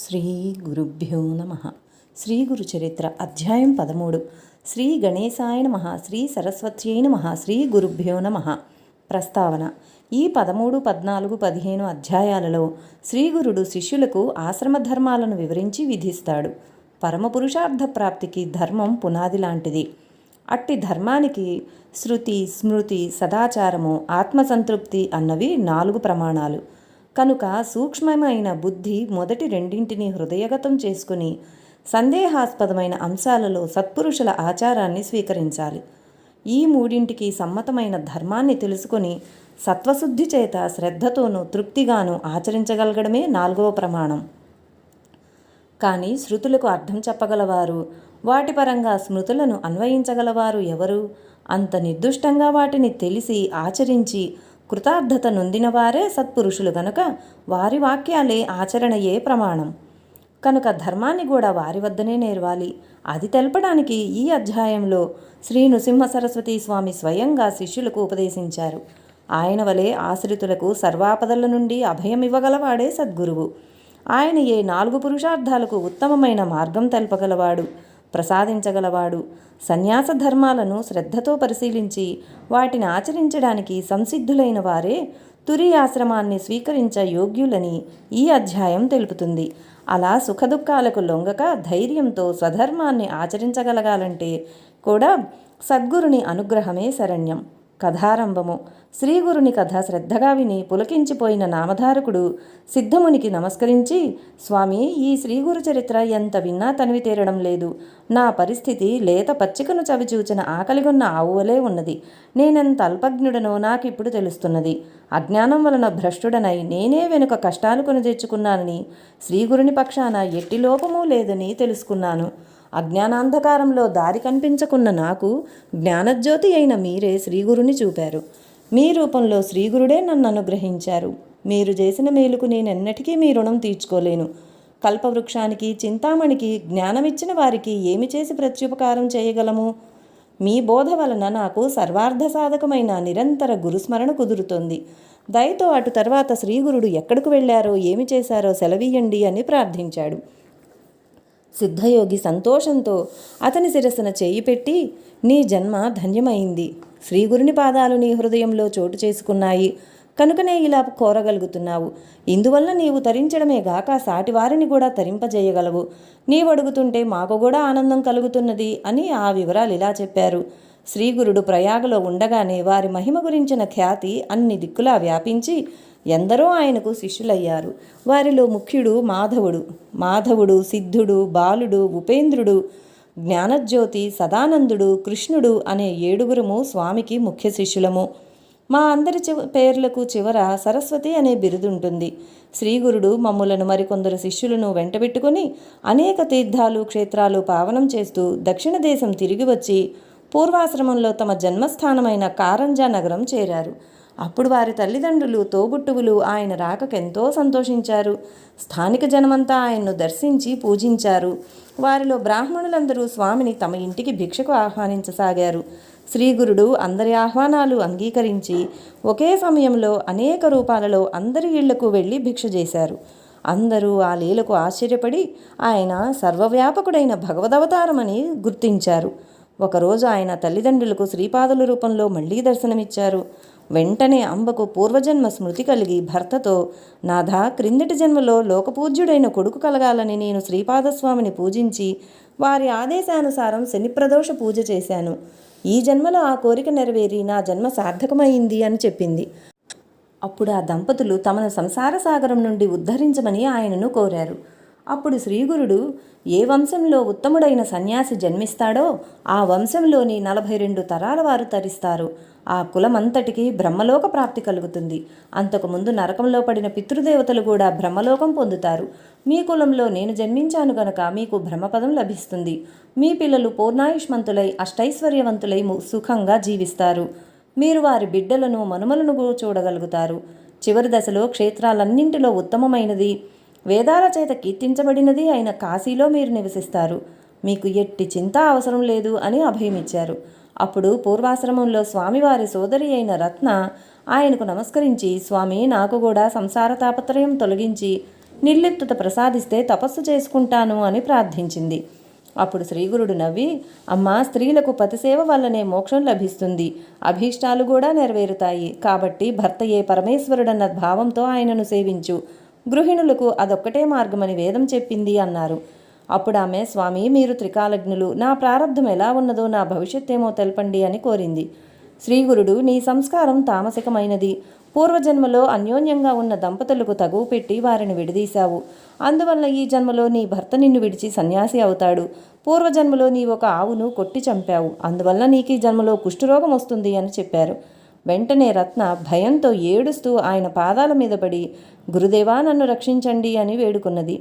శ్రీ గురుభ్యో నమ. శ్రీ గురు చరిత్ర అధ్యాయం 13. శ్రీ గణేశాయ నమ. శ్రీ సరస్వత్యై నమ. శ్రీ గురుభ్యో నమ. ప్రస్తావన. ఈ 13, 14, 15 అధ్యాయాలలో శ్రీగురుడు శిష్యులకు ఆశ్రమధర్మాలను వివరించి విధిస్తాడు. పరమపురుషార్థ ప్రాప్తికి ధర్మం పునాది లాంటిది. అట్టి ధర్మానికి శృతి, స్మృతి, సదాచారము, ఆత్మసంతృప్తి అన్నవి 4 ప్రమాణాలు. కనుక సూక్ష్మమైన బుద్ధి మొదటి రెండింటిని హృదయగతం చేసుకుని సందేహాస్పదమైన అంశాలలో సత్పురుషుల ఆచారాన్ని స్వీకరించాలి. ఈ మూడింటికి సమ్మతమైన ధర్మాన్ని తెలుసుకొని సత్వశుద్ధి చేత శ్రద్ధతోనూ తృప్తిగాను ఆచరించగలగడమే 4వ ప్రమాణం. కానీ శృతులకు అర్థం చెప్పగలవారు, వాటి పరంగా స్మృతులను అన్వయించగలవారు ఎవరు? అంత నిర్దుష్టంగా వాటిని తెలిసి ఆచరించి కృతార్థత నొందినవారే సత్పురుషులు గనుక వారి వాక్యాలే ఆచరణయే ప్రమాణం. కనుక ధర్మాన్ని కూడా వారి వద్దనే నేర్వాలి. అది తెలపడానికి ఈ అధ్యాయంలో శ్రీ నృసింహ సరస్వతీ స్వామి స్వయంగా శిష్యులకు ఉపదేశించారు. ఆయన వలె ఆశ్రితులకు సర్వాపదల నుండి అభయం ఇవ్వగలవాడే సద్గురువు. ఆయన ఏ 4 పురుషార్థాలకు ఉత్తమమైన మార్గం తెలపగలవాడు, ప్రసాదించగలవాడు. సన్యాస ధర్మాలను శ్రద్ధతో పరిశీలించి వాటిని ఆచరించడానికి సంసిద్ధులైన వారే తురియాశ్రమాన్ని స్వీకరించ యోగ్యులని ఈ అధ్యాయం తెలుపుతుంది. అలా సుఖదుఖాలకు లొంగక ధైర్యంతో స్వధర్మాన్ని ఆచరించగలగాలంటే కూడా సద్గురుని అనుగ్రహమే శరణ్యం. కథారంభము. శ్రీగురుని కథ శ్రద్ధగా విని పులకించిపోయిన నామధారకుడు సిద్ధమునికి నమస్కరించి, స్వామి, ఈ శ్రీగురు చరిత్ర ఎంత విన్నా తనివి తీరడం లేదు. నా పరిస్థితి లేత పచ్చికను చవిచూచిన ఆకలిగొన్న ఆవువలే ఉన్నది. నేనెంత అల్పజ్ఞుడనో నాకిప్పుడు తెలుస్తున్నది. అజ్ఞానం వలన భ్రష్టుడనై నేనే వెనుక కష్టాలు కొని తెచ్చుకున్నానని, శ్రీగురుని పక్షాన ఎట్టి లోపమూ లేదని తెలుసుకున్నాను. అజ్ఞానాంధకారంలో దారి కనిపించకున్న నాకు జ్ఞానజ్యోతి అయిన మీరే శ్రీగురుని చూపారు. మీ రూపంలో శ్రీగురుడే నన్ను అనుగ్రహించారు. మీరు చేసిన మేలుకు నేనెన్నటికీ మీ రుణం తీర్చుకోలేను. కల్పవృక్షానికి, చింతామణికి జ్ఞానమిచ్చిన వారికి ఏమి చేసి ప్రత్యుపకారం చేయగలము? మీ బోధ వలన నాకు సర్వార్థ సాధకమైన నిరంతర గురుస్మరణ కుదురుతోంది. దయతో అటు తర్వాత శ్రీగురుడు ఎక్కడికి వెళ్ళారో, ఏమి చేశారో సెలవీయండి అని ప్రార్థించాడు. సిద్ధయోగి సంతోషంతో అతని శిరస్సున చేయి పెట్టి, నీ జన్మ ధన్యమైంది. శ్రీగురుని పాదాలు నీ హృదయంలో చోటు చేసుకున్నాయి కనుకనే ఇలా కోరగలుగుతున్నావు. ఇందువల్ల నీవు తరించడమే గాక సాటివారిని కూడా తరింపజేయగలవు. నీవు అడుగుతుంటే మాకు కూడా ఆనందం కలుగుతున్నది అని ఆ వివరాలు ఇలా చెప్పారు. శ్రీగురుడు ప్రయాగలో ఉండగానే వారి మహిమ గురించిన ఖ్యాతి అన్ని దిక్కులా వ్యాపించి ఎందరో ఆయనకు శిష్యులయ్యారు. వారిలో ముఖ్యుడు మాధవుడు, సిద్ధుడు, బాలుడు, ఉపేంద్రుడు, జ్ఞానజ్యోతి, సదానందుడు, కృష్ణుడు అనే 7గురుము స్వామికి ముఖ్య శిష్యులము. మా అందరి పేర్లకు చివర సరస్వతి అనే బిరుదుంటుంది. శ్రీగురుడు మమ్ములను మరికొందరు శిష్యులను వెంటబెట్టుకుని అనేక తీర్థాలు, క్షేత్రాలు పావనం చేస్తూ దక్షిణ దేశం తిరిగి వచ్చి పూర్వాశ్రమంలో తమ జన్మస్థానమైన కారంజా నగరం చేరారు. అప్పుడు వారి తల్లిదండ్రులు, తోబుట్టువులు ఆయన రాకకెంతో సంతోషించారు. స్థానిక జనమంతా ఆయన్ను దర్శించి పూజించారు. వారిలో బ్రాహ్మణులందరూ స్వామిని తమ ఇంటికి భిక్షకు ఆహ్వానించసాగారు. శ్రీగురుడు అందరి ఆహ్వానాలు అంగీకరించి ఒకే సమయంలో అనేక రూపాలలో అందరి ఇళ్లకు వెళ్ళి భిక్ష చేశారు. అందరూ ఆ లీలకు ఆశ్చర్యపడి ఆయన సర్వవ్యాపకుడైన భగవదవతారమని గుర్తించారు. ఒకరోజు ఆయన తల్లిదండ్రులకు శ్రీపాదుల రూపంలో మళ్లీ దర్శనమిచ్చారు. వెంటనే అంబకు పూర్వజన్మ స్మృతి కలిగి భర్తతో, నాథా, క్రిందటి జన్మలో లోకపూజ్యుడైన కొడుకు కలగాలని నేను శ్రీపాదస్వామిని పూజించి వారి ఆదేశానుసారం శనిప్రదోష పూజ చేశాను. ఈ జన్మలో ఆ కోరిక నెరవేరి నా జన్మ సార్థకమైంది అని చెప్పింది. అప్పుడు ఆ దంపతులు తమను సంసార సాగరం నుండి ఉద్ధరించమని ఆయనను కోరారు. అప్పుడు శ్రీగురుడు, ఏ వంశంలో ఉత్తముడైన సన్యాసి జన్మిస్తాడో ఆ వంశంలోని 42 తరాల వారు తరిస్తారు. ఆ కులమంతటికి బ్రహ్మలోక ప్రాప్తి కలుగుతుంది. అంతకుముందు నరకంలో పడిన పితృదేవతలు కూడా బ్రహ్మలోకం పొందుతారు. మీ కులంలో నేను జన్మించాను గనుక మీకు బ్రహ్మపదం లభిస్తుంది. మీ పిల్లలు పూర్ణాయుష్మంతులై అష్టైశ్వర్యవంతులై సుఖంగా జీవిస్తారు. మీరు వారి బిడ్డలను, మనుమలను చూడగలుగుతారు. చివరి దశలో క్షేత్రాలన్నింటిలో ఉత్తమమైనది, వేదాల చేత కీర్తించబడినది అయిన కాశీలో మీరు నివసిస్తారు. మీకు ఎట్టి చింత అవసరం లేదు అని అభయమిచ్చారు. అప్పుడు పూర్వాశ్రమంలో స్వామివారి సోదరి అయిన రత్న ఆయనకు నమస్కరించి, స్వామి, నాకు కూడా సంసార తాపత్రయం తొలగించి నిర్లిప్తత ప్రసాదిస్తే తపస్సు చేసుకుంటాను అని ప్రార్థించింది. అప్పుడు శ్రీగురుడు నవ్వి, అమ్మా, స్త్రీలకు పతిసేవ వల్లనే మోక్షం లభిస్తుంది, అభీష్టాలు కూడా నెరవేరుతాయి. కాబట్టి భర్తయే పరమేశ్వరుడన్న భావంతో ఆయనను సేవించు. గృహిణులకు అదొక్కటే మార్గమని వేదం చెప్పింది అన్నారు. అప్పుడు ఆమె, స్వామి, మీరు త్రికాలజ్ఞులు, నా ప్రారంధం ఎలా ఉన్నదో నా భవిష్యత్తేమో తెలపండి అని కోరింది. శ్రీగురుడు, నీ సంస్కారం తామసికమైనది. పూర్వజన్మలో అన్యోన్యంగా ఉన్న దంపతులకు తగువ పెట్టి వారిని విడదీశావు. అందువల్ల ఈ జన్మలో నీ భర్త నిన్ను విడిచి సన్యాసి అవుతాడు. పూర్వజన్మలో నీ ఒక ఆవును కొట్టి చంపావు. అందువల్ల నీకు ఈ జన్మలో కుష్ఠరోగం వస్తుంది అని చెప్పారు. వెంటనే రత్న భయంతో ఏడుస్తూ ఆయన పాదాల మీద పడి, గురుదేవా, నన్ను రక్షించండి అని వేడుకున్నది.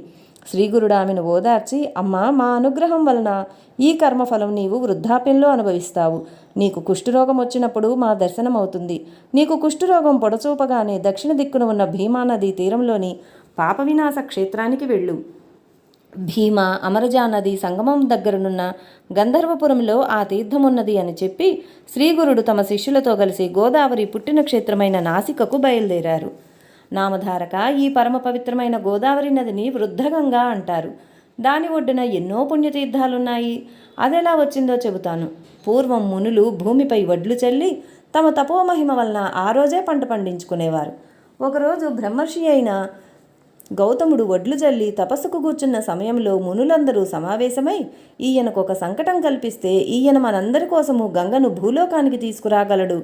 శ్రీగురుడు ఆమెను ఓదార్చి, అమ్మా, మా అనుగ్రహం వలన ఈ కర్మఫలం నీవు వృద్ధాప్యంలో అనుభవిస్తావు. నీకు కుష్ఠరోగం వచ్చినప్పుడు మా దర్శనం అవుతుంది. నీకు కుష్ఠరోగం పొడచూపగానే దక్షిణ దిక్కున ఉన్న భీమానది తీరంలోని పాప వినాశ క్షేత్రానికి వెళ్ళు. భీమా అమరజా నది సంగమం దగ్గరనున్న గంధర్వపురంలో ఆ తీర్థమున్నది అని చెప్పి శ్రీగురుడు తమ శిష్యులతో కలిసి గోదావరి పుట్టిన క్షేత్రమైన నాసికకు బయలుదేరారు. నామధారక, ఈ పరమ పవిత్రమైన గోదావరి నదిని వృద్ధగంగా అంటారు. దాని ఒడ్డున ఎన్నో పుణ్యతీర్థాలున్నాయి. అదెలా వచ్చిందో చెబుతాను. పూర్వం మునులు భూమిపై వడ్లు చల్లి తమ తపోమహిమ వలన ఆ రోజే పంట పండించుకునేవారు. ఒకరోజు బ్రహ్మర్షి అయిన గౌతముడు వడ్లు జల్లి తపస్సుకు కూర్చున్న సమయంలో మునులందరూ సమావేశమై, ఈయనకు ఒక సంకటం కల్పిస్తే ఈయన మనందరి కోసము గంగను భూలోకానికి తీసుకురాగలడు.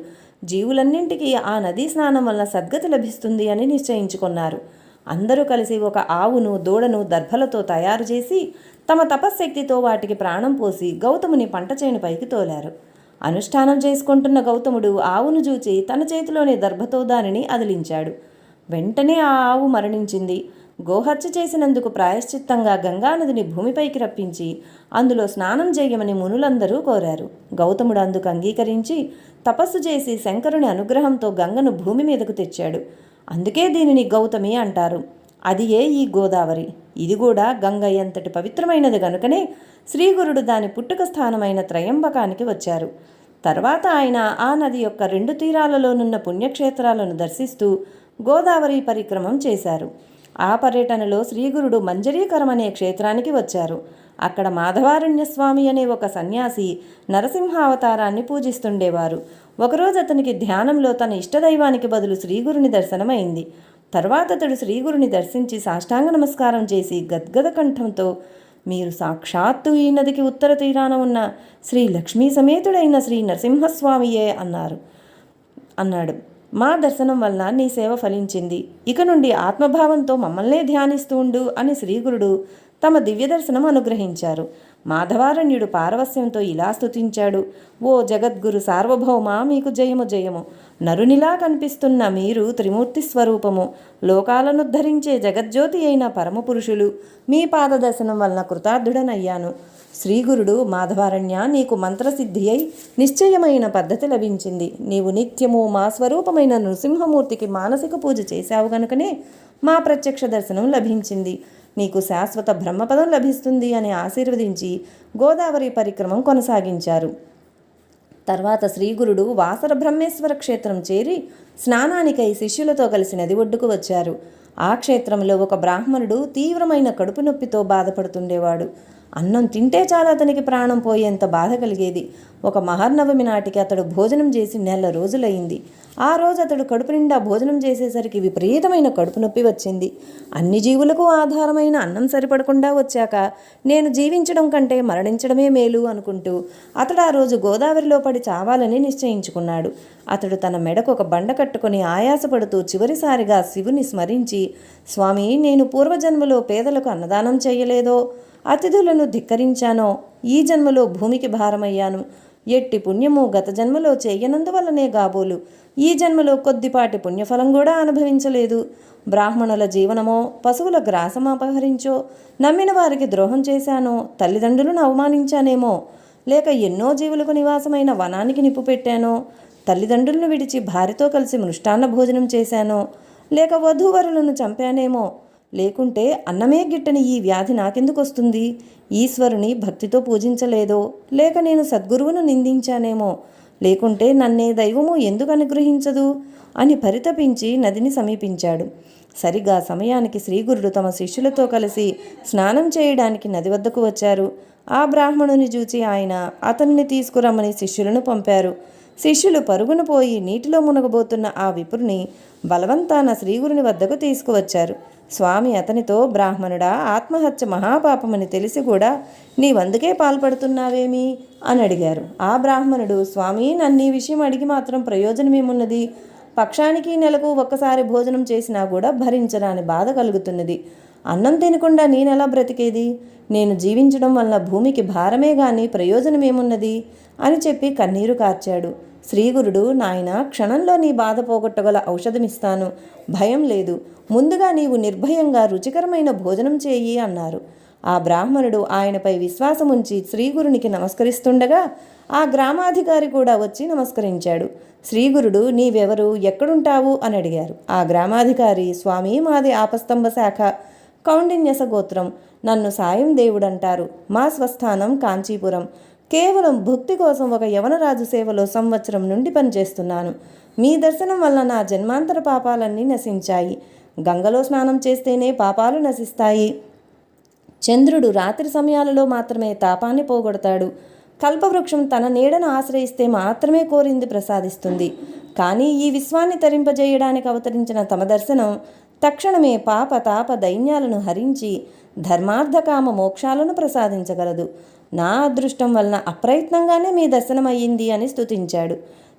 జీవులన్నింటికీ ఆ నదీ స్నానం వలన సద్గతి లభిస్తుంది అని నిశ్చయించుకున్నారు. అందరూ కలిసి ఒక ఆవును, దూడను దర్భలతో తయారు చేసి తమ తపశ్శక్తితో వాటికి ప్రాణం పోసి గౌతముని పంట చేనుపైకి తోలారు. అనుష్ఠానం చేసుకుంటున్న గౌతముడు ఆవును చూచి తన చేతిలోని దర్భతో దానిని అదిలించాడు. వెంటనే ఆ ఆవు మరణించింది. గోహత్య చేసినందుకు ప్రాయశ్చిత్తంగా గంగానదిని భూమిపైకి రప్పించి అందులో స్నానం చేయమని మునులందరూ కోరారు. గౌతముడు అందుకు అంగీకరించి తపస్సు చేసి శంకరుని అనుగ్రహంతో గంగను భూమి మీదకు తెచ్చాడు. అందుకే దీనిని గౌతమి అంటారు. అదియే ఈ గోదావరి. ఇది కూడా గంగ ఎంతటి పవిత్రమైనది గనుకనే శ్రీగురుడు దాని పుట్టుక స్థానమైన త్రయంబకానికి వచ్చారు. తర్వాత ఆయన ఆ నది యొక్క రెండు తీరాలలోనున్న పుణ్యక్షేత్రాలను దర్శిస్తూ గోదావరి పరిక్రమం చేశారు. ఆ పర్యటనలో శ్రీగురుడు మంజరీకరం అనే క్షేత్రానికి వచ్చారు. అక్కడ మాధవారణ్యస్వామి అనే ఒక సన్యాసి నరసింహావతారాన్ని పూజిస్తుండేవారు. ఒకరోజు అతనికి ధ్యానంలో తన ఇష్టదైవానికి బదులు శ్రీగురుని దర్శనమైంది. తర్వాత అతడు శ్రీగురుని దర్శించి సాష్టాంగ నమస్కారం చేసి గద్గద కంఠంతో, మీరు సాక్షాత్తు ఈ నదికి ఉత్తర తీరాన ఉన్న శ్రీ లక్ష్మీ సమేతుడైన శ్రీ నరసింహస్వామియే అన్నాడు. మా దర్శనం వలన నీ సేవ ఫలించింది. ఇక నుండి ఆత్మభావంతో మమ్మల్నే ధ్యానిస్తూ ఉండు అని శ్రీగురుడు తమ దివ్య దర్శనం అనుగ్రహించారు. మాధవారణ్యుడు పారవస్యంతో ఇలా స్తుతించాడు. ఓ జగద్గురు సార్వభౌమ, మీకు జయము జయము. నరునిలా కనిపిస్తున్న మీరు త్రిమూర్తి స్వరూపము, లోకాలను ధరించే జగజ్యోతి అయిన పరమపురుషులు. మీ పాదదర్శనం వలన కృతార్థుడనయ్యాను. శ్రీగురుడు, మాధవారణ్య, నీకు మంత్రసిద్ధి అయి నిశ్చయమైన పద్ధతి లభించింది. నీవు నిత్యము మా స్వరూపమైన నృసింహమూర్తికి మానసిక పూజ చేశావు గనుకనే మా ప్రత్యక్ష దర్శనం లభించింది. నీకు శాశ్వత బ్రహ్మపదం లభిస్తుంది అని ఆశీర్వదించి గోదావరి పరిక్రమం కొనసాగించారు. తర్వాత శ్రీగురుడు వాసర బ్రహ్మేశ్వర క్షేత్రం చేరి స్నానానికై శిష్యులతో కలిసి నది ఒడ్డుకు వచ్చారు. ఆ క్షేత్రంలో ఒక బ్రాహ్మణుడు తీవ్రమైన కడుపు నొప్పితో బాధపడుతుండేవాడు. అన్నం తింటే చాలా అతనికి ప్రాణం పోయేంత బాధ కలిగేది. ఒక మహర్నవమి నాటికి అతడు భోజనం చేసి నెల రోజులైంది. ఆ రోజు అతడు కడుపు నిండా భోజనం చేసేసరికి విపరీతమైన కడుపు నొప్పి వచ్చింది. అన్ని జీవులకు ఆధారమైన అన్నం సరిపడకుండా వచ్చాక నేను జీవించడం కంటే మరణించడమే మేలు అనుకుంటూ అతడు ఆ రోజు గోదావరిలో పడి చావాలని నిశ్చయించుకున్నాడు. అతడు తన మెడకు ఒక బండ కట్టుకొని ఆయాసపడుతూ చివరిసారిగా శివుని స్మరించి, స్వామి, నేను పూర్వజన్మలో పేదలకు అన్నదానం చేయలేదో, అతిథులను ధిక్కరించానో, ఈ జన్మలో భూమికి భారమయ్యాను. ఎట్టి పుణ్యము గత జన్మలో చేయనందువల్లనే కాబోలు ఈ జన్మలో కొద్దిపాటి పుణ్యఫలం కూడా అనుభవించలేదు. బ్రాహ్మణుల జీవనమో, పశువుల గ్రాసమపహరించో, నమ్మిన వారికి ద్రోహం చేశానో, తల్లిదండ్రులను అవమానించానేమో, లేక ఎన్నో జీవులకు నివాసమైన వనానికి నిప్పు పెట్టానో, తల్లిదండ్రులను విడిచి భార్యతో కలిసి మృష్టాన్న భోజనం చేశానో, లేక వధూవరులను చంపానేమో, లేకుంటే అన్నమే గిట్టని ఈ వ్యాధి నాకెందుకు వస్తుంది? ఈశ్వరుని భక్తితో పూజించలేదో, లేక నేను సద్గురువును నిందించానేమో, లేకుంటే నన్నే దైవము ఎందుకు అనుగ్రహించదు అని పరితపించి నదిని సమీపించాడు. సరిగా సమయానికి శ్రీగురుడు తమ శిష్యులతో కలిసి స్నానం చేయడానికి నది వద్దకు వచ్చారు. ఆ బ్రాహ్మణుని చూచి ఆయన అతనిని తీసుకురమ్మని శిష్యులను పంపారు. శిష్యులు పరుగున పోయి నీటిలో మునగబోతున్న ఆ విప్రుని బలవంతాన శ్రీగురుని వద్దకు తీసుకువచ్చారు. స్వామి అతనితో, బ్రాహ్మణుడా, ఆత్మహత్య మహాపాపమని తెలిసి కూడా నీవందుకే పాల్పడుతున్నావేమి అని అడిగారు. ఆ బ్రాహ్మణుడు, స్వామి, నన్ను ఈ విషయం అడిగి మాత్రం ప్రయోజనమేమున్నది? పక్షానికి నెలకు ఒక్కసారి భోజనం చేసినా కూడా భరించరాని బాధ కలుగుతున్నది. అన్నం తినకుండా నేనెలా బ్రతికేది? నేను జీవించడం వల్ల భూమికి భారమే గాని ప్రయోజనమేమున్నది అని చెప్పి కన్నీరు కార్చాడు. శ్రీగురుడు, నాయన, క్షణంలో నీ బాధ పోగొట్టగల ఔషధమిస్తాను, భయం లేదు. ముందుగా నీవు నిర్భయంగా రుచికరమైన భోజనం చేయి అన్నారు. ఆ బ్రాహ్మణుడు ఆయనపై విశ్వాసముంచి శ్రీగురునికి నమస్కరిస్తుండగా ఆ గ్రామాధికారి కూడా వచ్చి నమస్కరించాడు. శ్రీగురుడు, నీవెవరు, ఎక్కడుంటావు అని అడిగారు. ఆ గ్రామాధికారి, స్వామి, మాది ఆపస్తంభ శాఖ, కౌండిన్యస గోత్రం. నన్ను సాయం దేవుడంటారు. మా స్వస్థానం కాంచీపురం. కేవలం భక్తి కోసం ఒక యవనరాజు సేవలో సంవత్సరం నుండి పనిచేస్తున్నాను. మీ దర్శనం వల్ల నా జన్మాంతర పాపాలన్నీ నశించాయి. గంగలో స్నానం చేస్తేనే పాపాలు నశిస్తాయి. చంద్రుడు రాత్రి సమయాలలో మాత్రమే తాపాన్ని పోగొడతాడు. కల్పవృక్షం తన నీడను ఆశ్రయిస్తే మాత్రమే కోరింది ప్రసాదిస్తుంది. కానీ ఈ విశ్వాన్ని తరింపజేయడానికి అవతరించిన తమ దర్శనం తక్షణమే పాప తాప దైన్యాలను హరించి ధర్మార్థకామ మోక్షాలను ప్రసాదించగలదు. నా అదృష్టం వలన అప్రయత్నంగానే మీ దర్శనమయ్యింది అని స్తుతించాడు.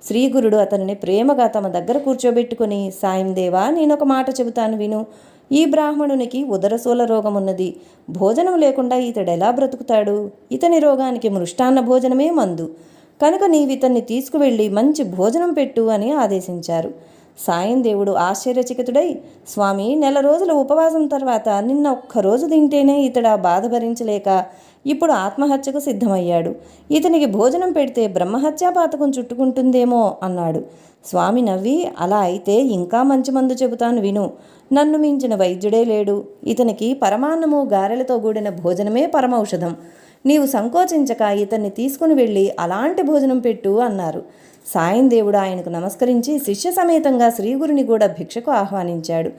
శ్రీగురుడు అతనిని ప్రేమగా తమ దగ్గర కూర్చోబెట్టుకుని, సాయం దేవా, నేనొక మాట చెబుతాను విను. ఈ బ్రాహ్మణునికి ఉదరశూల రోగమున్నది. భోజనం లేకుండా ఇతడెలా బ్రతుకుతాడు? ఇతని రోగానికి మృష్టాన్న భోజనమే మందు. కనుక నీవితన్ని తీసుకువెళ్ళి మంచి భోజనం పెట్టు అని ఆదేశించారు. సాయం దేవుడు ఆశ్చర్యచకితుడై, స్వామి, నెల రోజుల ఉపవాసం తర్వాత నిన్న ఒక్కరోజు తింటేనే ఇతడు ఆ బాధ భరించలేక ఇప్పుడు ఆత్మహత్యకు సిద్ధమయ్యాడు. ఇతనికి భోజనం పెడితే బ్రహ్మహత్యా పాతకం చుట్టుకుంటుందేమో అన్నాడు. స్వామి నవ్వి, అలా అయితే ఇంకా మంచి మందు చెబుతాను విను. నన్ను మించిన వైద్యుడే లేడు. ఇతనికి పరమాన్నము గారెలతో కూడిన భోజనమే పరమౌషధం. నీవు సంకోచించక ఇతన్ని తీసుకుని వెళ్ళి అలాంటి భోజనం పెట్టు అన్నారు. సాయం దేవుడు ఆయనకు నమస్కరించి శిష్య సమేతంగా శ్రీగురుని కూడా భిక్షకు ఆహ్వానించాడు.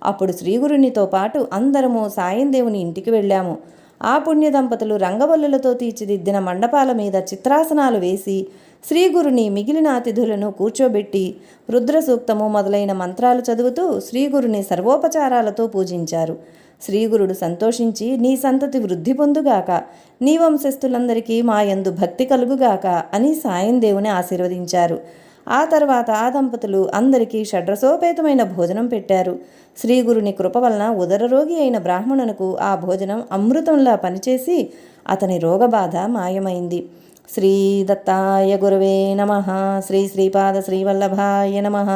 అప్పుడు శ్రీగురునితో పాటు అందరము సాయం దేవుని ఇంటికి వెళ్ళాము. ఆ పుణ్య దంపతులు రంగవల్లులతో తీర్చిదిద్దిన మండపాల మీద చిత్రాసనాలు వేసి శ్రీగురుని మిగిలిన అతిథులను కూర్చోబెట్టి రుద్ర సూక్తము మొదలైన మంత్రాలు చదువుతూ శ్రీగురుని సర్వోపచారాలతో పూజించారు. శ్రీగురుడు సంతోషించి, నీ సంతతి వృద్ధి పొందుగాక, నీ వంశస్థులందరికీ మా యందు భక్తి కలుగుగాక అని సాయం దేవుని ఆశీర్వదించారు. ఆ తర్వాత ఆ దంపతులు అందరికీ షడ్రసోపేతమైన భోజనం పెట్టారు. శ్రీగురుని కృప వలన ఉదరరోగి అయిన బ్రాహ్మణునకు ఆ భోజనం అమృతంలా పనిచేసి అతని రోగబాధ మాయమైంది. శ్రీ దత్తాయ గురవే నమః. శ్రీ శ్రీపాద శ్రీవల్లభాయ నమః.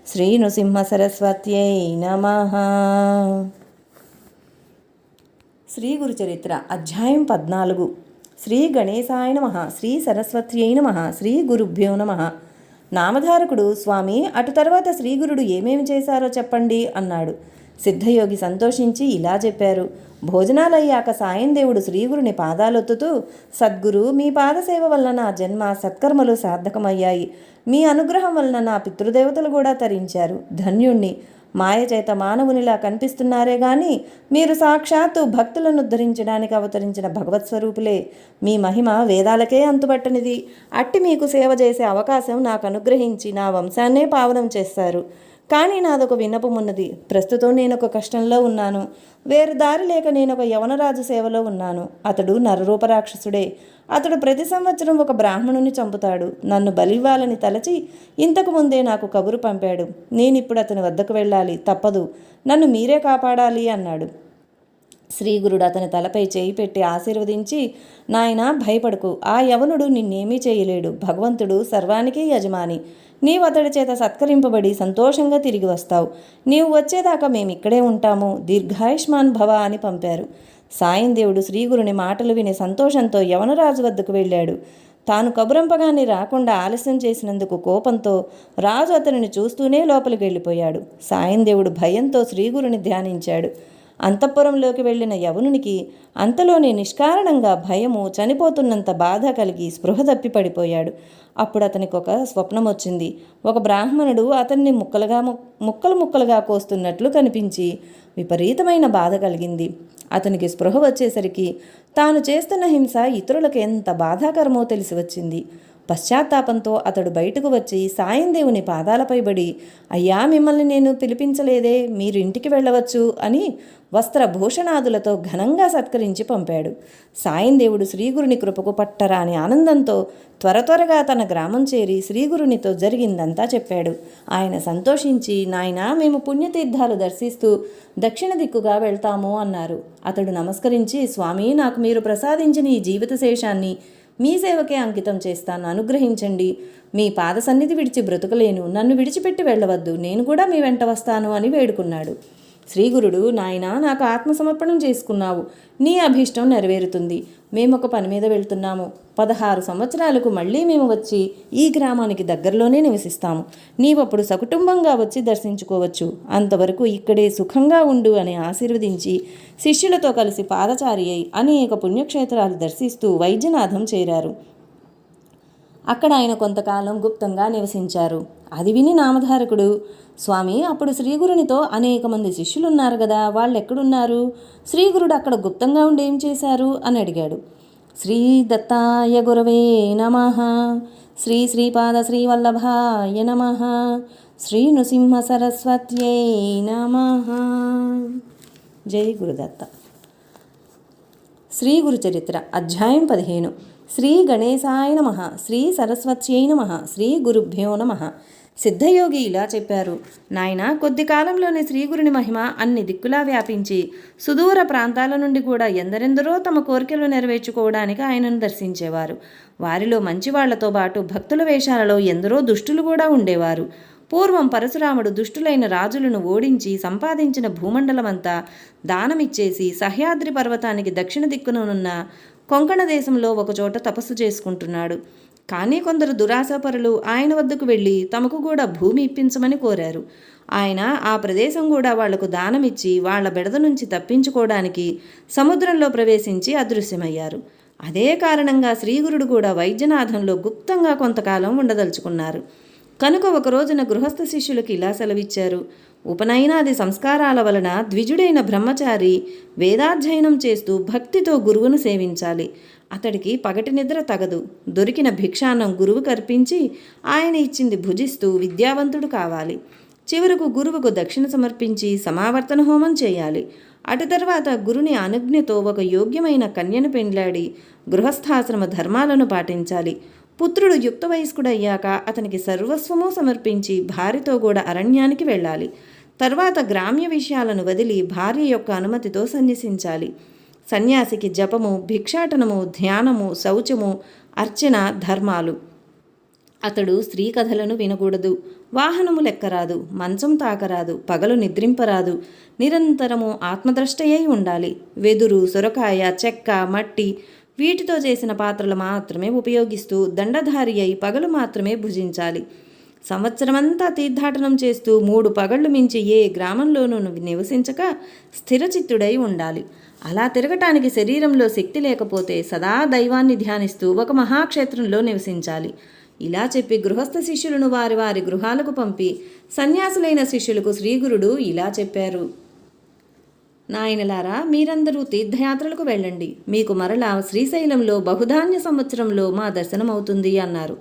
శ్రీ నృసింహ సరస్వత్యై నమః. శ్రీ గురుచరిత్ర అధ్యాయం 14. శ్రీ గణేశాయ నమః. శ్రీ సరస్వత్యై నమః. శ్రీ గురుభ్యో నమః. నామధారకుడు, స్వామి, అటు తర్వాత శ్రీగురుడు ఏమేమి చేశారో చెప్పండి అన్నాడు. సిద్ధయోగి సంతోషించి ఇలా చెప్పారు. భోజనాలయ్యాక సాయం దేవుడు శ్రీగురుని పాదాలొత్తుతూ, సద్గురు, మీ పాదసేవ వలన నా జన్మ సత్కర్మలు సార్థకమయ్యాయి. మీ అనుగ్రహం వలన నా పితృదేవతలు కూడా తరించారు. ధన్యుణ్ణి. మాయచేత మానవునిలా కనిపిస్తున్నారే గాని మీరు సాక్షాత్తు భక్తులను ఉద్ధరించడానికి అవతరించిన భగవత్ స్వరూపులే. మీ మహిమ వేదాలకే అంతుబట్టనిది. అట్టి మీకు సేవ చేసే అవకాశం నాకు అనుగ్రహించి నా వంశాన్నే పావనం చేస్తారు. కానీ నాదొక విన్నపమున్నది. ప్రస్తుతం నేనొక కష్టంలో ఉన్నాను. వేరు దారి లేక నేనొక యవనరాజు సేవలో ఉన్నాను. అతడు నరరూపరాక్షసుడే. అతడు ప్రతి సంవత్సరం ఒక బ్రాహ్మణుని చంపుతాడు. నన్ను బలివ్వాలని తలచి ఇంతకు ముందే నాకు కబురు పంపాడు. నేనిప్పుడు అతని వద్దకు వెళ్ళాలి, తప్పదు. నన్ను మీరే కాపాడాలి అన్నాడు. శ్రీగురుడు అతని తలపై చేయి పెట్టి ఆశీర్వదించి, నాయనా, భయపడకు. ఆ యవనుడు నిన్నేమీ చేయలేడు. భగవంతుడు సర్వానికి యజమాని. నీవు అతడి చేత సత్కరింపబడి సంతోషంగా తిరిగి వస్తావు. నీవు వచ్చేదాకా మేమిక్కడే ఉంటాము. దీర్ఘాయుష్మాన్ భవ అని పంపారు. సాయం దేవుడు శ్రీగురుని మాటలు విని సంతోషంతో యవనరాజు వద్దకు వెళ్ళాడు. తాను కబురంపగానే రాకుండా ఆలస్యం చేసినందుకు కోపంతో రాజు అతనిని చూస్తూనే లోపలికి వెళ్ళిపోయాడు. సాయం దేవుడు భయంతో శ్రీగురుని ధ్యానించాడు. అంతఃపురంలోకి వెళ్ళిన యవనునికి అంతలోనే నిష్కారణంగా భయము, చనిపోతున్నంత బాధ కలిగి స్పృహ తప్పి పడిపోయాడు. అప్పుడు అతనికి ఒక స్వప్నం వచ్చింది. ఒక బ్రాహ్మణుడు అతన్ని ముక్కలు ముక్కలుగా కోస్తున్నట్లు కనిపించి విపరీతమైన బాధ కలిగింది. అతనికి స్పృహ వచ్చేసరికి తాను చేస్తున్న హింస ఇతరులకు ఎంత బాధాకరమో తెలిసి వచ్చింది. పశ్చాత్తాపంతో అతడు బయటకు వచ్చి సాయందేవుని పాదాలపై పడి, అయ్యా, మిమ్మల్ని నేను పిలిపించలేదే, మీరు ఇంటికి వెళ్ళవచ్చు అని వస్త్రభూషణాదులతో ఘనంగా సత్కరించి పంపాడు. సాయందేవుడు శ్రీగురుని కృపకు పట్టరాని ఆనందంతో త్వరగా తన గ్రామం చేరి శ్రీగురునితో జరిగిందంతా చెప్పాడు. ఆయన సంతోషించి, నాయనా, మేము పుణ్యతీర్థాలు దర్శిస్తూ దక్షిణ దిక్కుగా వెళ్తాము అన్నారు. అతడు నమస్కరించి, స్వామి, నాకు మీరు ప్రసాదించిన ఈ జీవిత శేషాన్ని మీ సేవకే అంకితం చేస్తాను, అనుగ్రహించండి. మీ పాద సన్నిధి విడిచి బ్రతుకలేను, నన్ను విడిచిపెట్టి వెళ్ళవద్దు, నేను కూడా మీ వెంట వస్తాను అని వేడుకున్నాడు. శ్రీగురుడు, నాయనా, నాకు ఆత్మసమర్పణం చేసుకున్నావు, నీ అభీష్టం నెరవేరుతుంది. మేము ఒక పని మీద వెళ్తున్నాము. 16 సంవత్సరాలకు మళ్ళీ మేము వచ్చి ఈ గ్రామానికి దగ్గరలోనే నివసిస్తాము. నీవప్పుడు సకుటుంబంగా వచ్చి దర్శించుకోవచ్చు. అంతవరకు ఇక్కడే సుఖంగా ఉండు అని ఆశీర్వదించి శిష్యులతో కలిసి పాదచారి అయి అనేక పుణ్యక్షేత్రాలు దర్శిస్తూ వైద్యనాథం చేరారు. అక్కడ ఆయన కొంతకాలం గుప్తంగా నివసించారు. అది విని నామధారకుడు, స్వామి, అప్పుడు శ్రీగురునితో అనేక మంది శిష్యులున్నారు కదా, వాళ్ళు ఎక్కడున్నారు? శ్రీగురుడు అక్కడ గుప్తంగా ఉండి ఏం చేశారు అని అడిగాడు. శ్రీ దత్తాయ గురవే నమః, శ్రీ శ్రీపాద శ్రీవల్లభాయ నమః, శ్రీ నృసింహ సరస్వత్యై నమః. జై గురుదత్త. శ్రీ గురు చరిత్ర అధ్యాయం 15. శ్రీ గణేశాయ నమః, శ్రీ సరస్వత్యై నమః, శ్రీ గురుభ్యో నమః. సిద్ధయోగి ఇలా చెప్పారు. నాయన, కొద్ది కాలంలోనే శ్రీగురుని మహిమ అన్ని దిక్కులా వ్యాపించి సుదూర ప్రాంతాల నుండి కూడా ఎందరెందరో తమ కోరికలు నెరవేర్చుకోవడానికి ఆయనను దర్శించేవారు. వారిలో మంచివాళ్లతో పాటు భక్తుల వేషాలలో ఎందరో దుష్టులు కూడా ఉండేవారు. పూర్వం పరశురాముడు దుష్టులైన రాజులను ఓడించి సంపాదించిన భూమండలమంతా దానమిచ్చేసి సహ్యాద్రి పర్వతానికి దక్షిణ దిక్కుననున్న కొంకణ దేశంలో ఒకచోట తపస్సు చేసుకుంటున్నాడు. కానీ కొందరు దురాశాపరులు ఆయన వద్దకు వెళ్ళి తమకు కూడా భూమి ఇప్పించమని కోరారు. ఆయన ఆ ప్రదేశం కూడా వాళ్లకు దానమిచ్చి వాళ్ల బెడద నుంచి తప్పించుకోవడానికి సముద్రంలో ప్రవేశించి అదృశ్యమయ్యారు. అదే కారణంగా శ్రీగురుడు కూడా వైద్యనాథంలో గుప్తంగా కొంతకాలం ఉండదలుచుకున్నారు. కనుక ఒక రోజున గృహస్థ శిష్యులకు ఇలా సెలవిచ్చారు. ఉపనయనాది సంస్కారాల వలన ద్విజుడైన బ్రహ్మచారి వేదాధ్యయనం చేస్తూ భక్తితో గురువును సేవించాలి. అతడికి పగటి నిద్ర తగదు. దొరికిన భిక్షాన్నం గురువుకు అర్పించి ఆయన ఇచ్చింది భుజిస్తూ విద్యావంతుడు కావాలి. చివరకు గురువుకు దక్షిణ సమర్పించి సమావర్తన హోమం చేయాలి. అటు తర్వాత గురుని అనుజ్ఞతో ఒక యోగ్యమైన కన్యను పెండ్లాడి గృహస్థాశ్రమ ధర్మాలను పాటించాలి. పుత్రుడు యుక్త వయస్కుడయ్యాక అతనికి సర్వస్వము సమర్పించి భార్యతో కూడా అరణ్యానికి వెళ్ళాలి. తర్వాత గ్రామ్య విషయాలను వదిలి భార్య యొక్క అనుమతితో సన్యసించాలి. సన్యాసికి జపము, భిక్షాటనము, ధ్యానము, శౌచము, అర్చన ధర్మాలు. అతడు స్త్రీ కథలను వినకూడదు, వాహనము లెక్కరాదు, మంచం తాకరాదు, పగలు నిద్రింపరాదు, నిరంతరము ఆత్మద్రష్టయ్యి ఉండాలి. వెదురు, సొరకాయ, చెక్క, మట్టి వీటితో చేసిన పాత్రలు మాత్రమే ఉపయోగిస్తూ దండధారి అయి పగలు మాత్రమే భుజించాలి. సంవత్సరమంతా తీర్థాటనం చేస్తూ 3 పగళ్లు మించి ఏ గ్రామంలోనూ నివసించక స్థిరచిత్తుడై ఉండాలి. అలా తిరగటానికి శరీరంలో శక్తి లేకపోతే సదా దైవాన్ని ధ్యానిస్తూ ఒక మహాక్షేత్రంలో నివసించాలి. ఇలా చెప్పి గృహస్థ శిష్యులను వారి వారి గృహాలకు పంపి సన్యాసులైన శిష్యులకు శ్రీగురుడు ఇలా చెప్పారు. నాయనలారా, మీరందరూ తీర్థయాత్రలకు వెళ్ళండి. మీకు మరలా శ్రీశైలంలో బహుధాన్య సంవత్సరంలో మా దర్శనమవుతుంది అన్నారు.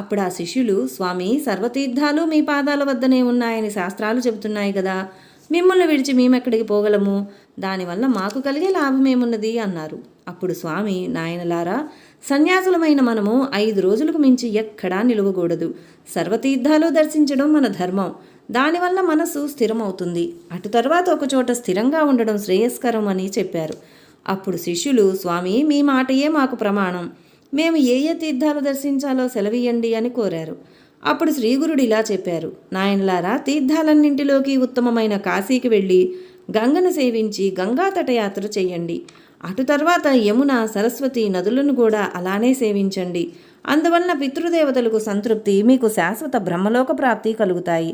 అప్పుడు ఆ శిష్యులు, స్వామి, సర్వతీర్థాలు మీ పాదాల వద్దనే ఉన్నాయని శాస్త్రాలు చెబుతున్నాయి కదా, మిమ్మల్ని విడిచి మేమెక్కడికి పోగలము? దానివల్ల మాకు కలిగే లాభమేమున్నది అన్నారు. అప్పుడు స్వామి, నాయనలారా, సన్యాసులమైన మనము 5 రోజులకు మించి ఎక్కడా నిలవకూడదు. సర్వతీర్థాలు దర్శించడం మన ధర్మం. దానివల్ల మనసు స్థిరమవుతుంది. అటు తర్వాత ఒకచోట స్థిరంగా ఉండడం శ్రేయస్కరం అని చెప్పారు. అప్పుడు శిష్యులు, స్వామి, మీ మాటయే మాకు ప్రమాణం. మేము ఏ తీర్థాలు దర్శించాలో సెలవీయండి అని కోరారు. అప్పుడు శ్రీగురుడు ఇలా చెప్పారు. నాయనలారా, తీర్థాలన్నింటిలోకి ఉత్తమమైన కాశీకి వెళ్ళి గంగను సేవించి గంగా తటయాత్ర చెయ్యండి. అటు తర్వాత యమున, సరస్వతి నదులను కూడా అలానే సేవించండి. అందువలన పితృదేవతలకు సంతృప్తి, మీకు శాశ్వత బ్రహ్మలోక ప్రాప్తి కలుగుతాయి.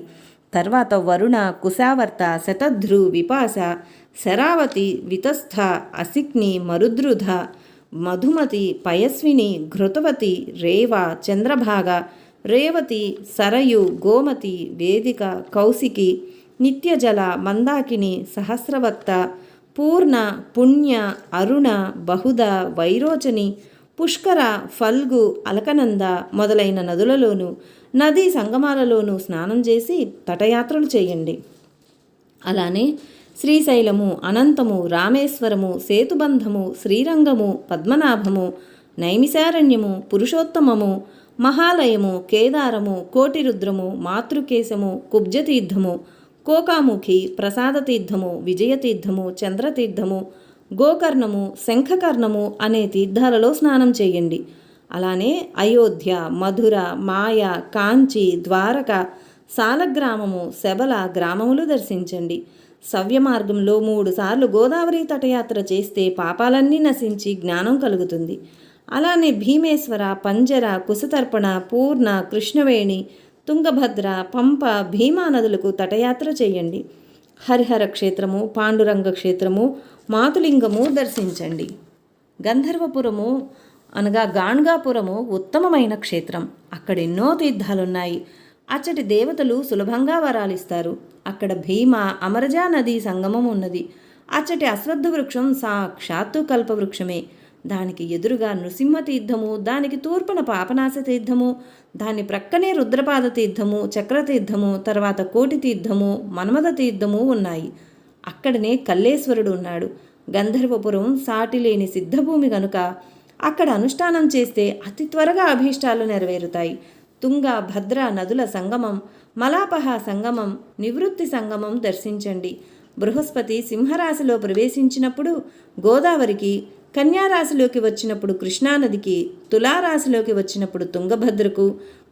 తర్వాత వరుణ, కుశావర్త, శతధృ, విపాస, శరావతి, వితస్థ, అసిక్ని, మరుద్రుధ, మధుమతి, పయస్విని, ఘృతవతి, రేవ, చంద్రభాగ, రేవతి, సరయు, గోమతి, వేదిక, కౌశికి, నిత్యజల, మందాకిని, సహస్రవక్త, పూర్ణ, పుణ్య, అరుణ, బహుద, వైరోచని, పుష్కర, ఫల్గు, అలకనంద మొదలైన నదులలోనూ నదీ సంగమాలలోనూ స్నానం చేసి తటయాత్రలు చేయండి. అలానే శ్రీశైలము, అనంతము, రామేశ్వరము, సేతుబంధము, శ్రీరంగము, పద్మనాభము, నైమిశారణ్యము, పురుషోత్తమము, మహాలయము, కేదారము, కోటిరుద్రము, మాతృకేశము, కుబ్జతీర్థము, కోకాముఖి, ప్రసాదతీర్థము, విజయతీర్థము, చంద్రతీర్థము, గోకర్ణము, శంఖకర్ణము అనే తీర్థాలలో స్నానం చేయండి. అలానే అయోధ్య, మధుర, మాయ, కాంచి, ద్వారక, సాలగ్రామము, శబల గ్రామములు దర్శించండి. సవ్య మార్గంలో 3 సార్లు గోదావరి తటయాత్ర చేస్తే పాపాలన్నీ నశించి జ్ఞానం కలుగుతుంది. అలానే భీమేశ్వర, పంజర, కుశతర్పణ, పూర్ణ, కృష్ణవేణి, తుంగభద్ర, పంప, భీమా నదులకు తటయాత్ర చేయండి. హరిహర క్షేత్రము, పాండురంగ క్షేత్రము, మాతులింగము దర్శించండి. గంధర్వపురము అనగా గాణ్గాపురము ఉత్తమమైన క్షేత్రం. అక్కడ ఎన్నో తీర్థాలున్నాయి. అచ్చటి దేవతలు సులభంగా వరాలిస్తారు. అక్కడ భీమ, అమరజా నది సంగమం ఉన్నది. అచ్చటి అశ్వత్థ వృక్షం సాక్షాత్తు కల్పవృక్షమే. దానికి ఎదురుగా నృసింహ తీర్థము, దానికి తూర్పున పాపనాశ తీర్థము, దాని ప్రక్కనే రుద్రపాద తీర్థము, చక్రతీర్థము, తర్వాత కోటి తీర్థము, మన్మథ తీర్థము ఉన్నాయి. అక్కడనే కల్లేశ్వరుడు ఉన్నాడు. గంధర్వపురం సాటిలేని సిద్ధభూమి గనుక అక్కడ అనుష్ఠానం చేస్తే అతి త్వరగా అభీష్టాలు నెరవేరుతాయి. తుంగ, భద్ర నదుల సంగమం, మలాపహ సంగమం, నివృత్తి సంగమం దర్శించండి. బృహస్పతి సింహరాశిలో ప్రవేశించినప్పుడు గోదావరికి, కన్యారాశిలోకి వచ్చినప్పుడు కృష్ణానదికి, తులారాశిలోకి వచ్చినప్పుడు తుంగభద్రకు,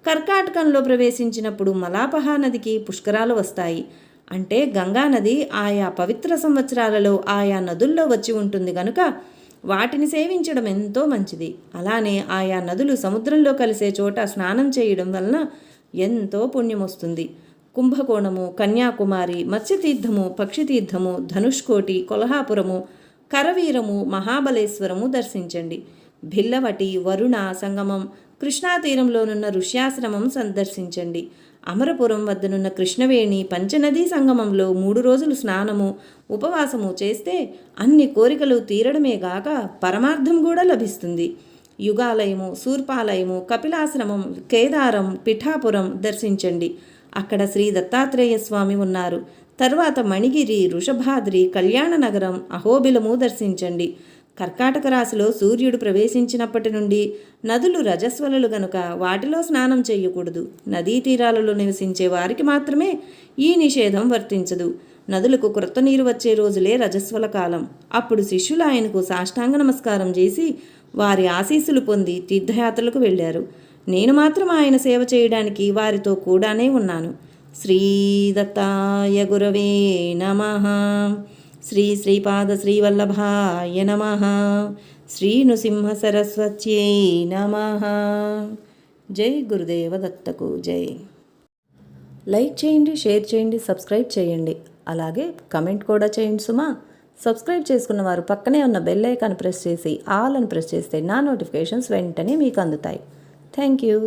కర్కాటకంలో ప్రవేశించినప్పుడు మలాపహ నదికి పుష్కరాలు వస్తాయి. అంటే గంగానది ఆయా పవిత్ర సంవత్సరాలలో ఆయా నదుల్లో వచ్చి ఉంటుంది కనుక వాటిని సేవించడం ఎంతో మంచిది. అలానే ఆయా నదులు సముద్రంలో కలిసే చోట స్నానం చేయడం వలన ఎంతో పుణ్యం వస్తుంది. కుంభకోణము, కన్యాకుమారి, మత్స్యతీర్థము, పక్షితీర్థము, ధనుష్కోటి, కొల్హాపురము, కరవీరము, మహాబలేశ్వరము దర్శించండి. భిల్లవటి, వరుణ సంగమం, కృష్ణా తీరంలోనున్న ఋష్యాశ్రమం సందర్శించండి. అమరపురం వద్దనున్న కృష్ణవేణి పంచనదీ సంగమంలో 3 రోజులు స్నానము, ఉపవాసము చేస్తే అన్ని కోరికలు తీరడమే గాక పరమార్థం కూడా లభిస్తుంది. యుగాలయము, శూర్పాలయము, కపిలాశ్రమం, కేదారం, పిఠాపురం దర్శించండి. అక్కడ శ్రీ దత్తాత్రేయ స్వామి ఉన్నారు. తర్వాత మణిగిరి, వృషభాద్రి, కళ్యాణనగరం, అహోబిలము దర్శించండి. కర్కాటక రాశిలో సూర్యుడు ప్రవేశించినప్పటి నుండి నదులు రజస్వలలు గనుక వాటిలో స్నానం చేయకూడదు. నదీ తీరాలలో నివసించే వారికి మాత్రమే ఈ నిషేధం వర్తించదు. నదులకు క్రొత్త నీరు వచ్చే రోజులే రజస్వల కాలం. అప్పుడు శిష్యులు ఆయనకు సాష్టాంగ నమస్కారం చేసి వారి ఆశీస్సులు పొంది తీర్థయాత్రలకు వెళ్ళారు. నేను మాత్రం ఆయన సేవ చేయడానికి వారితో కూడానే ఉన్నాను. శ్రీ దత్తాయ గురవే నమః. శ్రీ శ్రీపాద శ్రీవల్లభాయ నమః. శ్రీ నృసింహ సరస్వత్యై నమః. జై గురుదేవ దత్తకు జై. లైక్ చేయండి, షేర్ చేయండి, సబ్స్క్రైబ్ చేయండి. అలాగే కమెంట్ కూడా చేయండి సుమా. సబ్స్క్రైబ్ చేసుకున్న వారు పక్కనే ఉన్న బెల్ ఐకాన్ ప్రెస్ చేసి ఆల్ అని ప్రెస్ చేస్తే నా నోటిఫికేషన్స్ వెంటనే మీకు అందుతాయి. Thank you.